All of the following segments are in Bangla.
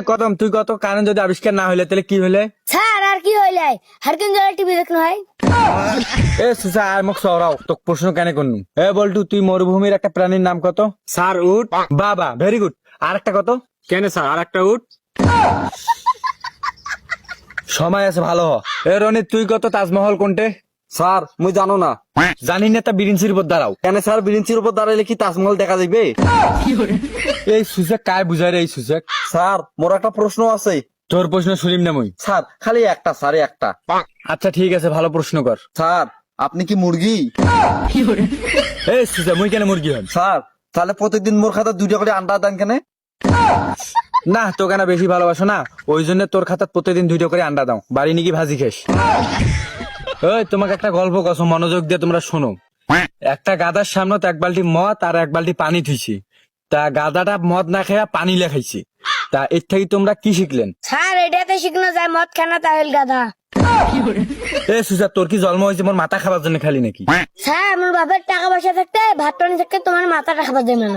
কদম তুই কত কারণ যদি আবিষ্কার না হইলে তাহলে কি হইলে? স্যার আর কি হইলে হারকিন জলে টিভি দেখনো হয়। এ সুসা আর মুখ সরাও তো প্রশ্ন কেন করনু? এ বল্টু তুই মরুভূমির একটা প্রাণীর নাম কত? স্যার উট। বাবা ভেরি গুড। আর একটা কত? কেন স্যার আর একটা উট? সময় আছে ভালো হ। এ রনিত তুই কত তাজমহল কোনটে? স্যার মুই জানো না। জানি না তা বিরিঞ্চির উপর দাঁড়াও। কেন স্যার বিরিঞ্চির উপর দাঁড়াইলে কি তাজমহল দেখা যাবে? এই সুসেক কায় বুঝায় রে এই সুসেক? স্যার মোর একটা প্রশ্ন আছে। তোর প্রশ্ন শুনিম না মুই। স্যার খালি একটা, স্যার একটা। আচ্ছা ঠিক আছে ভালো প্রশ্ন কর। স্যার আপনি কি মুরগি? এই সুসা মুই কেন মুরগি হন? স্যার তাহলে প্রতিদিন মোর খাতা 2টা করে আন্ডা দেন কেন? না তোকে না বেশি ভালোবাসো না, ওই জন্য তোর খাতাত প্রতিদিন 2টা করে আন্ডা দাও। বাড়ি নাকি ভাজি খেস? ওই তোমাকে একটা গল্প কস, মনোযোগ দিয়ে তোমরা শোনো। একটা গাদার সামনে তো এক বালতি মদ আর এক বালতি পানি থুইছি। তা গাদাটা মদ না খেয়া পানি লেখাইছি। তা এর থেকে তোমরা কি শিখলেন? স্যার এটাতে শিখনো যায় মদ খানা তাহলে গাধা। এ সুজা তোর কি জন্ম হয়েছে মোর মাথা খাবার জন্য খালি নাকি? স্যার আমার বাপের টাকা পয়সা থাকতে ভাত পানি থাকতে তোমার মাথাটা খাবার যায় না।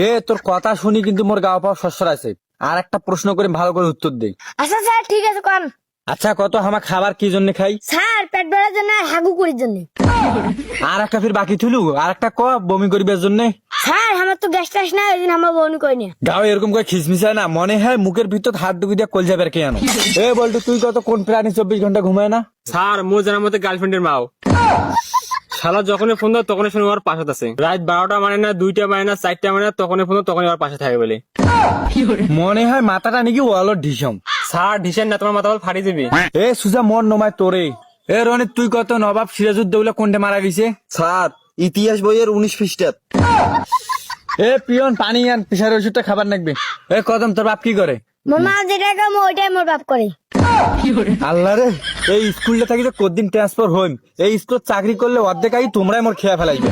এ তোর কথা শুনি কিন্তু মোর গাও পাওয়া সস্যর আছে। আর একটা প্রশ্ন করে ভালো করে উত্তর দে। আচ্ছা স্যার ঠিক আছে কোন। আচ্ছা কত আমার খাবার কি জন্য খাই? স্যার পেট ভরার জন্য আর হাগু করির জন্য। আর একটা ফির বাকি থুলু আর একটা ক বমি করিবার জন্য। স্যার আমার তো গ্যাস টাস না ওই দিন আমার বউনি কই না। গাও এরকম করে খিসমিসায় না, মনে হয় মুখের ভিতর হাত ডুবি দিয়ে কলজা বের কে আনো। এ বলতো তুই কত কোন প্রাণী 24 ঘন্টা ঘুমায় না? স্যার মোর জানার মতে গার্লফ্রেন্ডের মাও। শালা যখনই ফোন দাও তখনই শুনে ওর পাশে আছে। রাত 12টা মানে না, 2টা মানে না, 4টা মানে না, তখনই ফোন দাও তখনই ওর পাশে থাকে বলে। মনে হয় মাথাটা নাকি ওয়ালত ঢিসম। স্যার ঢিসেন না, তোমার মাথা বল ফাটি দিবি। এ সুজা মন নমায় তোরে। এ রনি তুই কত নবাব সিরাজউদ্দৌলা কোনটা মারা গেছে? স্যার ইতিহাস বইয়ের 19 পৃষ্ঠাত। এ পিয়ন পানি আন, প্রেসারের ওষুধটা খাবার লাগবে। এ কদম তোর বাপ কি করে? মোর মা যেটা কাম ওইটাই মোর বাপ করে। আল্লাহ রে, এই স্কুলটা থাকি তো কদিন ট্রান্সফার হইম। এই স্কুল চাকরি করলে অর্ধেক আই তোমরাই মোর খেয়া ফেলাইবে।